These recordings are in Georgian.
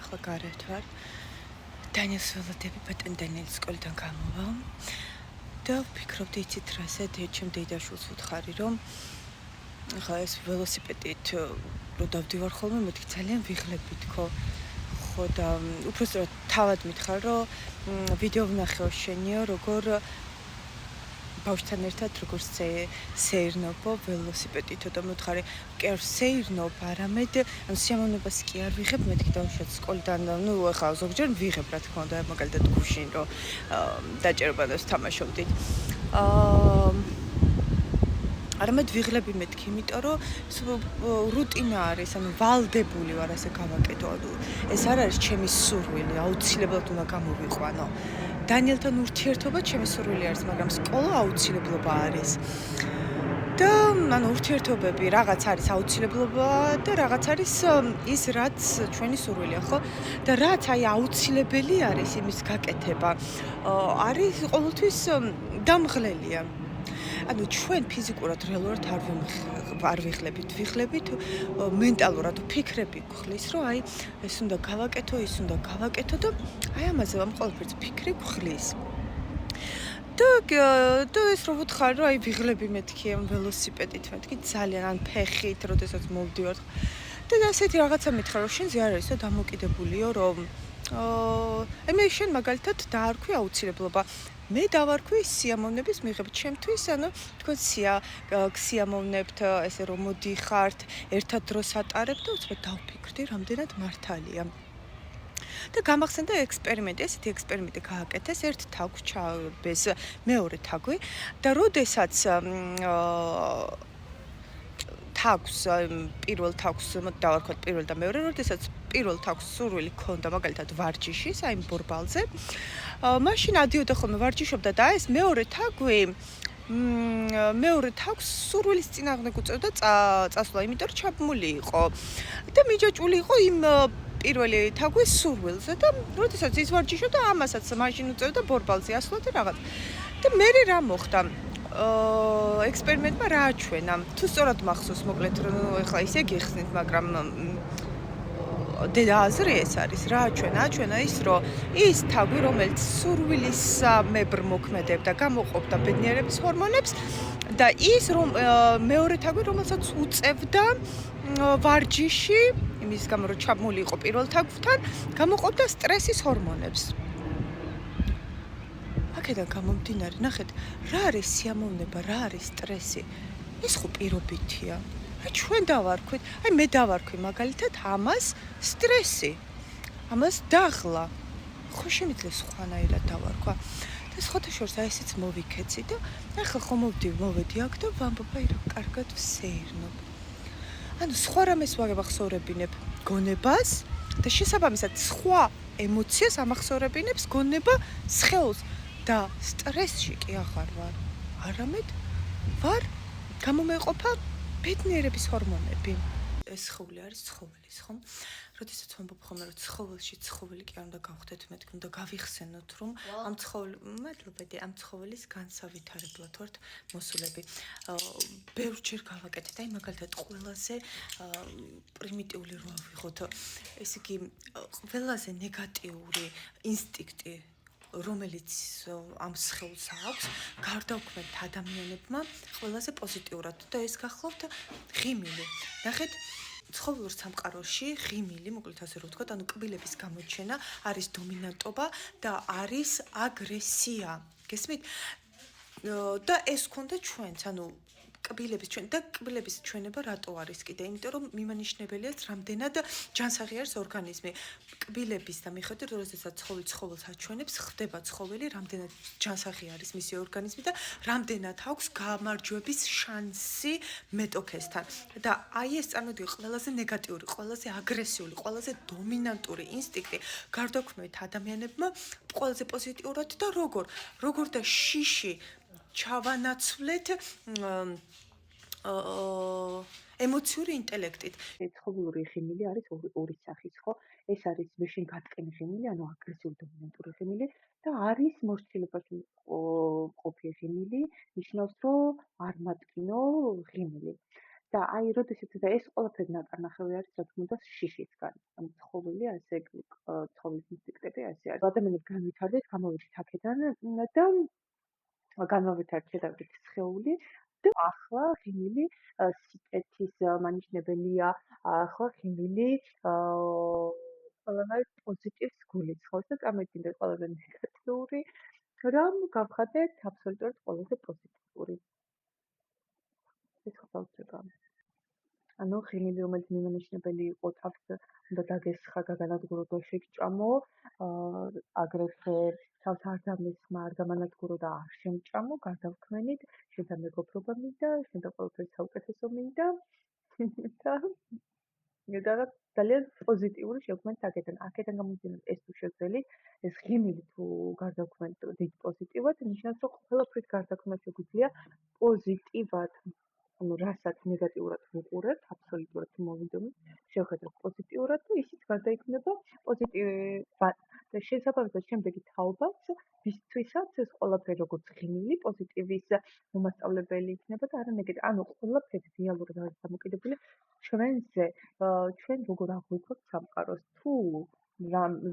ახლა გარეთ ვარ. დანიელს ველოდები ბატონ დანიელის სკოლიდან გამოვა. და ვფიქრობდი იცით რაზე, ჩემ დედაშვილს ვუთხარი, რომ ახლა ეს ველოსიპედით რო დავდივარ ხოლმე, მეთქი ძალიან ვიღლებით ხო. ხო და უბრალოდ თავად მითხარ, რომ ვიდეო ვნახეო შენიო, როგორ ბავშვთან ერთად როგორ სეირნობო ველოსიპედითო და მითხარი, კი არ სეირნობ, არამედ ანუ სიამოვნებას კი არ ვიღებ, მეთქი დავუშვათ სკოლიდან, ნუ ახლა ზოგჯერ ვიღებ რა თქმა უნდა, მაგალითად გუშინ რომ დაჭერბანოს თამაშობდით. არამედ ვიღლები მეთქი, იმიტომ რომ რუტინა არის, ანუ ვალდებული ვარ ასე გავაკეთო. ეს არ არის ჩემი სურვილი, აუცილებლად უნდა გამოვიყვანო. დანიელთან ურთიერთობა ჩემი სურვილი არის, მაგრამ სკოლა აუცილებლობა არის. და ანუ ურთიერთობები რაღაც არის აუცილებლობა და რაღაც არის ის რაც ჩვენი სურვილია, ხო? და რაც აი აუცილებელი არის იმის გაკეთება, არის ყოველთვის დამღლელია. ანუ ჩვენ ფიზიკურად რეალურად არ ვიღლებით, ვიღლებით მენტალურად ვფიქრები გვხლის, რომ აი ეს უნდა გავაკეთო, ის უნდა გავაკეთო და აი ამაზე ამ ყველაფერს ფიქრი გვხლის. და ეს რო ვუთხარ, რომ აი ვიღლები მეთქი ამ ველოსიპედით, მეთქი ძალიან ან ფეხით, როდესაც მოვდივარ. და ასეთი რაღაცა მითხრა, რომ შენზე არ არისო დამოკიდებულიო, რომ აი მე შენ მაგალითად დაარქვი აუცილებლობა. მე დავარქვი სიამოვნების მიღება ჩემთვის, ანუ თქვენ სიამოვნებთ, ესე რომ მოდიხართ, ერთად დროს ატარებთ და უცბად დავფიქრდი, რამდენად მართალია. და გამახსენდა ექსპერიმენტი, ესეთი ექსპერიმენტი გააკეთეს, ერთ თაგვს ჩააბეს მეორე თაგვი და როდესაც თაგვს, პირველ თაგვს დავარქვათ პირველ და მეორე, როდესაც პირველ თაგვს სურვილი ჰქონდა, მაგალითად ვარჯიშის, აი ბორბალზე, მაშინ ადიოდა ხოლმე ვარჯიშობდა და ეს მეორე თაგვს სურვილის წინააღმდეგ უწევდა წასვლა, იმიტომ რომ ჩაბმული იყო და მიჯაჭვული იყო იმ პირველი თაგვის სურვილზე და როდესაც ის ვარჯიშობდა, ამასაც მაშინ უწევდა ბორბალზე ასვლა და რაღაც. და მე რა მოხდა? ექსპერიმენტმა რა აჩვენა? თუ სწორად მახსოვს, მოკლედ რომ ეხლა ისე გიხსნით, მაგრამ დედა აზრი ეს არის, რა აჩვენა? აჩვენა ის, რომ ის თაგვი, რომელიც სურვილისამებრ მოქმედებდა, გამოყოფდა ბედნიერების ჰორმონებს და ის მეორე თაგვი, რომელსაც უწევდა ვარჯიში, იმის გამო რომ ჩაბმული იყო პირველ თაგვთან, გამოყოფდა სტრესის ჰორმონებს. აქედან გამომდინარე, ნახეთ, რა არის სიამოვნება, რა არის სტრესი? ეს ხო პირობითია. აი ჩვენ დავარქვით, აი მე დავარქვი მაგალითად ამას სტრესი. ამას დაღლა. ხო შემიძლია სხვანაირად დავარქვა. და სხვათა შორის აი ესეც მოვიქეცი და ახლა ხომ მოვედი აქ და ვამბობ, აი რა კარგად ვსეირნობ. ანუ სხვა რამეს ვაღახსოვრებინებ გონებას და შესაბამისად სხვა ემოციას ამახსოვრებინებს გონება სხეულს და სტრესში კი აღარ ვარ. არამედ ვარ გამომეყოფა ბედნიერების ჰორმონები. ეს სხეული არის ცხოველის, ხო? როდესაც ვამბობ ხოლმე, რომ ცხოველი კი არ უნდა გავხდეთ, მეთქი უნდა გავიხსენოთ, რომ ამ ცხოველის განსავითარებლად ვართ მოსულები. ბევრჯერ გავაკეთეთ, აი მაგალითად ყველაზე პრიმიტიული რო ავიღოთ, ესე იგი ყველაზე ნეგატიური ინსტინქტი რომელიც ამ სხეულს აქვს, გარდაუქმებთ ადამიანებმა ყველაზე პოზიტიურად და ეს გახლავთ ღიმილი. ნახეთ, ცხოველურ სამყაროში ღიმილი, მოკლედ ასე რომ ვთქვათ, ანუ კბილების გამოჩენა არის დომინანტობა და არის აგრესია. გესმით? და ეს გქონდა ჩვენც, ანუ კბილების ჩვენება რატო არის კიდე? იმიტომ რომ მიმანიშნებელია რამდენად ჯანსაღი არის ორგანიზმი. კბილების და მიხედვით, როდესაც ცხოველს აჩვენებს, ხდება ცხოველი, რამდენად ჯანსაღი არის მისი ორგანიზმი და რამდენად აქვს გამარჯვების შანსი მეტოქესთან. და აი ეს წარმოიდგინეთ ყველაზე ნეგატიური, ყველაზე აგრესიული, ყველაზე დომინანტური ინსტინქტი გარდაქმნით ადამიანებმა ყველაზე პოზიტიურად და როგორ და შიში ჩავანაცვლეთ ემოციური ინტელექტით. ცხოველური ღიმილი არის ორი სახის, ხო? ეს არის მეშინ გატკენი ღიმილი, ანუ აგრესიული დომინანტური ღიმილი და არის მოსწილებაში ყოფილი ღიმილი, ნიშნავს, რომ არ მატკინო ღიმილი. და აი, როდესაც ეს ყველაფერი ნაკარნახევი არის, რა თქმა უნდა, შიშისგან. ანუ ცხოველი, ასე ცხოველის ინსტინქტები ასე არის. ადამიანები განვითარდეთ, გამოვიდეთ აქედან და განვავითარეთ შედარებით სხეული და ახლა ღიმილი სიკეთის მანიშნებელია, ახლა ღიმილი ყველანაირ პოზიტივს გულისხმობს და წარმოიდგინეთ ყველაზე ნეგატიური, რომ გავხადეთ აბსოლუტურად ყველაზე პოზიტიური. ეს ხდება. ანუ ღიმილი, რომელიც მიმანიშნებელი იყო თავს უნდა დაგესხა, გაგანადგურო და შეგჭამო, აგრეთვე თავს არ დამესხმა, არ გამანადგურო და არ შემჭამო, გარდაქმნით, შენთან მეგობრობა მინდა, შენთან ყველაფერი საუკეთესო მინდა და ძალიან პოზიტიური შევქმნით აქედან. აქედან გამომდინარე, ეს თუ შევძელით, ეს ღიმილი თუ გარდაქმნით დიდ პოზიტივად, ნიშნავს, რომ ყველაფრით გარდაქმნა შეგვიძლია პოზიტივად. ანუ რასაც ნეგატიურად ვუყურებთ, აბსოლუტურად მოვიდომით, შევხედოთ პოზიტიურად და ისიც გარდაიქმნება პოზიტივად. და შესაბამისად შემდეგი თაობაც, ვისთვისაც ეს ყველაფერი როგორც ღიმილი, პოზიტივის მომასწავლებელი იქნება და არა ნეგატივი. ანუ ყველაფერი რეალურად არის დამოკიდებული ჩვენზე, ჩვენ როგორ აღვიქვათ სამყაროს. თუ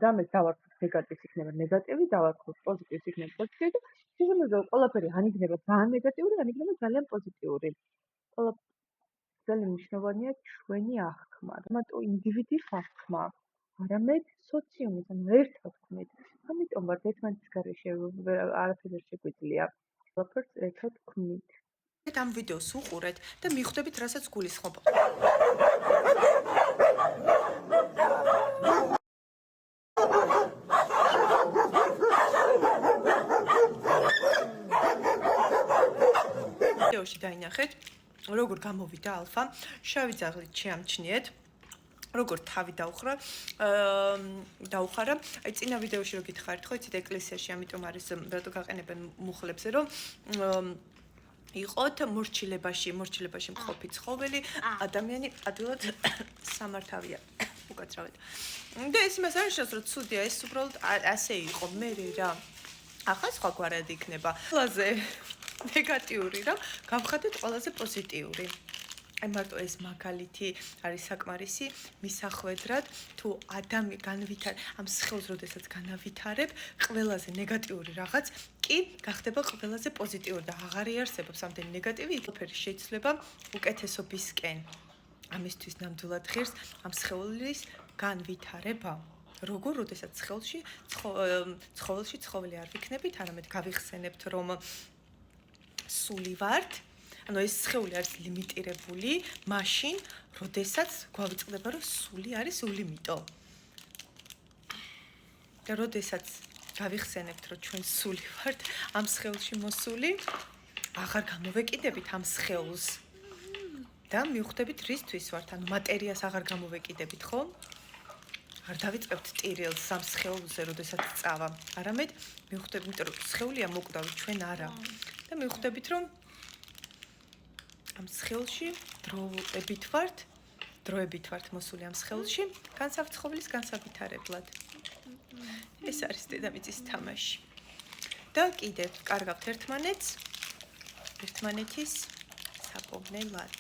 რამეს დავარქვით ნეგატივს იქნება ნეგატივი, დავარქვით პოზიტივს იქნება პოზიტივი და შესაბამისად ყველაფერი ან იქნება ძალიან ნეგატიური, ან იქნება ძალიან პოზიტიური. ძალიან მნიშვნელოვანია ჩვენი აღქმა, რამატო ინდივიდის აღქმა, არამედ სოციუმის, ანუ ერთად ვქმნით. ამიტომ ვართ ერთმანეთის გარეშე არაფერი არ შეგვიძლია. ყველაფერს ერთად ვქმნით. ამ ვიდეოს უყურეთ და მიხვდებით, რასაც გულისხმობ. ვიდეოში დაინახეთ, როგორ გამოვიდა ალფა, შავი ძაღლით შეამჩნიეთ. როგორ თავი დაუხარა. აი წინა ვიდეოში რო გითხარით, ხო იცით ეკლესიაში, ამიტომ არის რატო გაყენებენ მუხლებზე, რომ იყოთ მორჩილებაში მყოფი ცხოველი, ადამიანი ადვილად სამართავია. უკაცრავად. და ეს იმას არნიშნავს, რომ ცუდია, ეს უბრალოდ ასე იყო, მე რა. ახლა სხვაგვარად იქნება. ყველაზე ნეგატიური რა, გავხადეთ ყველაზე პოზიტიური. აი მარტო ეს მაგალითი არის საკმარისი მისახვედრად, თუ განვითარ ამ სხეულს როდესაც განავითარებ, ყველაზე ნეგატიური რაღაც კი გახდება ყველაზე პოზიტიური და აღარ იარსებობს ამდენი ნეგატივი, იქნებ შეიძლება უკეთესობისკენ. ამისთვის ნამდვილად ღირს ამ სხეულის განვითარება. როგორ როდესაც ცხოველში ცხოველი არ ვიქნებით, არამედ გავიხსენებთ, რომ სული ვართ. ანუ ეს სხეული არის ლიმიტირებული, მაშინ, როდესაც გვავიწყდება, რომ სული არის ულიმიტო. და როდესაც გავიხსენებთ, რომ ჩვენ სული ვართ, ამ სხეულში მოსული, აღარ გამოვეკიდებით ამ სხეულს. და მივხვდებით, რისთვის ვართ, ანუ მატერიას აღარ გამოვეკიდებით, ხო? არ დავიწყებთ ტირილს ამ სხეულზე, როდესაც წავა. არამედ მივხვდებით, იმიტომ რომ სხეულია მოკვდავი, ჩვენ არა. და მივხვდებით, რომ ამ სხეულში დროებით ვართ მოსული ამ სხეულში, განსაცხოვლის განსავითარებლად. ეს არის დედამიწის თამაში. და კიდევ კარგავთ ერთმანეთის საპოვნელად.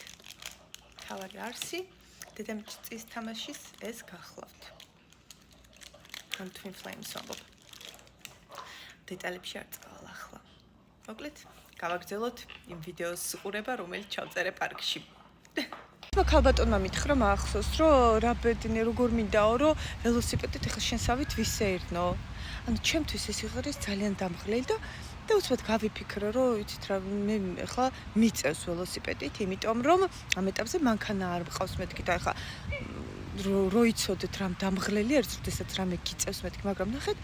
თავარი არსი, დედამიწის თამაშის ეს გახლავთ. From Twin Flames ვამბობ. დეტალებში არ წავალ ახლა. მოკლედ, გავაგრძელოთ იმ ვიდეოს ყურება, რომელიც ჩავწერე პარკში. ქალბატონმა მითხრა მახსოვს, რომ რა ბედნიერ როგორ მინდაო, რომ ველოსიპედით ახლა შენსავით ვისეირნო. ანუ ჩემთვის ეს იყო ძალიან დამღლელი და უცბად გავიფიქრე, რომ იცით რა, მე ახლა მიწევს ველოსიპედით, იმიტომ რომ ამ ეტაპზე მანქანა არ მყავს მეთქი და ახლა რო იცოდეთ რამ დამღლელი არის, როდესაც რამე გიწევს მეთქი, მაგრამ ნახეთ,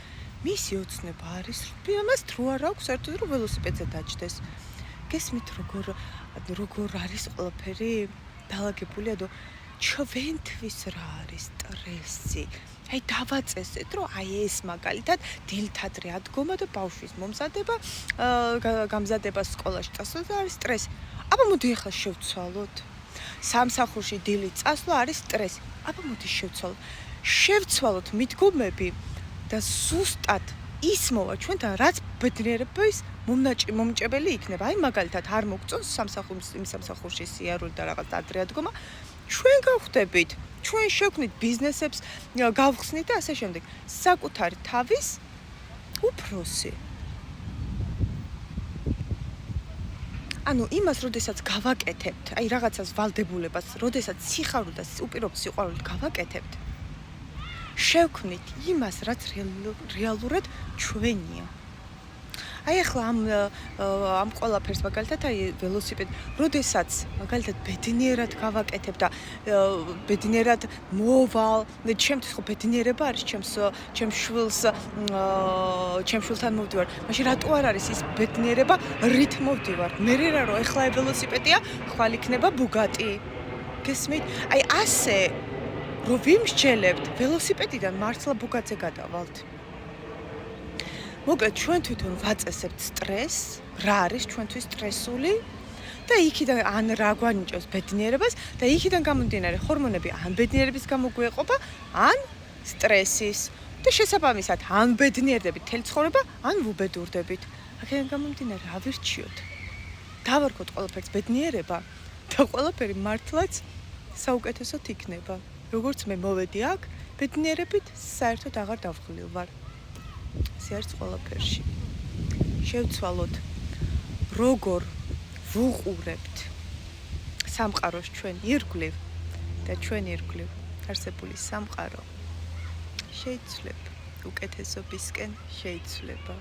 მისი ოცნება არის, რომ ამას დრო არ აქვს, საერთოდ რომ ველოსიპედზე დაჯდეს. გესმით როგორ არის ყველაფერი დალაგებული, ანუ ჩვენთვის რა არის სტრესი. აი დავაწესეთ, რომ აი ეს მაგალითად დილთადრე ადგომა და ბავშვის მომზადება, გამზადება სკოლაში წასვლა და არის სტრესი. აბა მოდი ახლა შევცვალოთ. სამსახურში დილით წასვლა არის სტრესი. აბა მოდი შევცვალოთ მიდგომები და ზუსტად ის მოვა ჩვენთან, რაც ბედნიერების მომჭებელი იქნება. აი მაგალითად არ მოგწონს იმ სამსახურში სიარული და რაღაც ადრე ადგომა, ჩვენ გავხდებით ჩვენ შევქმნით ბიზნესებს, გავხსნით და ასე შემდეგ. საკუთარი თავის უფროსი. ანუ იმას, როდესაც გავაკეთებთ, აი რაღაცას ვალდებულებას, როდესაც სიხარული და უპირობო სიყვარულით გავაკეთებთ, შევქმნით იმას, რაც რეალურად ჩვენია. აი ახლა ამ ყველაფერს მაგალითად აი ველოსიპედი, როდესაც მაგალითად ბედნიერად გავაკეთებ და ბედნიერად მოვალ, ჩემთვის ხო ბედნიერება არის ჩემს შვილთან მოვდივარ. მაშინ რატო არ არის ის ბედნიერება რით მოვდივარ? მე რა რომ ეხლა ველოსიპედია, ხვალ იქნება ბუგატი. გესმით? აი ასე რომ ვიმსჯელებთ ველოსიპედიდან მართლა ბუგატზე გადავალთ. მოკლედ ჩვენ თვითონ ვაწესებთ სტრესს, რა არის ჩვენთვის სტრესული და იქიდან ან რა გვანიჭებს ბედნიერებას და იქიდან გამომდინარე ჰორმონები ან ბედნიერების გამო გვეყობა, ან სტრესის და შესაბამისად ან ბედნიერდებით მთელი ცხოვრება, ან ვუბედურდებით. აქედან გამომდინარე ავირჩიოთ. დავარქოთ ყველაფერს ბედნიერება და ყველაფერი მართლაც საუკეთესოდ იქნება. როგორც მე მოვედი აქ, ბედნიერებით საერთოდ აღარ დავღლილვარ. ეს არის ყველაფერში. შევცვალოთ, როგორ ვუყურებთ სამყაროს ჩვენ ირგვლივ და ჩვენ ირგვლივ არსებული სამყარო შეიცვლება უკეთესობისკენ, შეიცვლება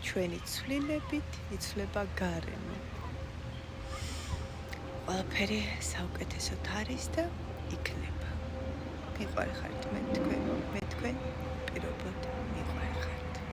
ჩვენი ცვლილებით, იცვლება გარემო. ყველაფერი საუკეთესოდ არის და იქნება. მიყვარხარით მე თქვენ.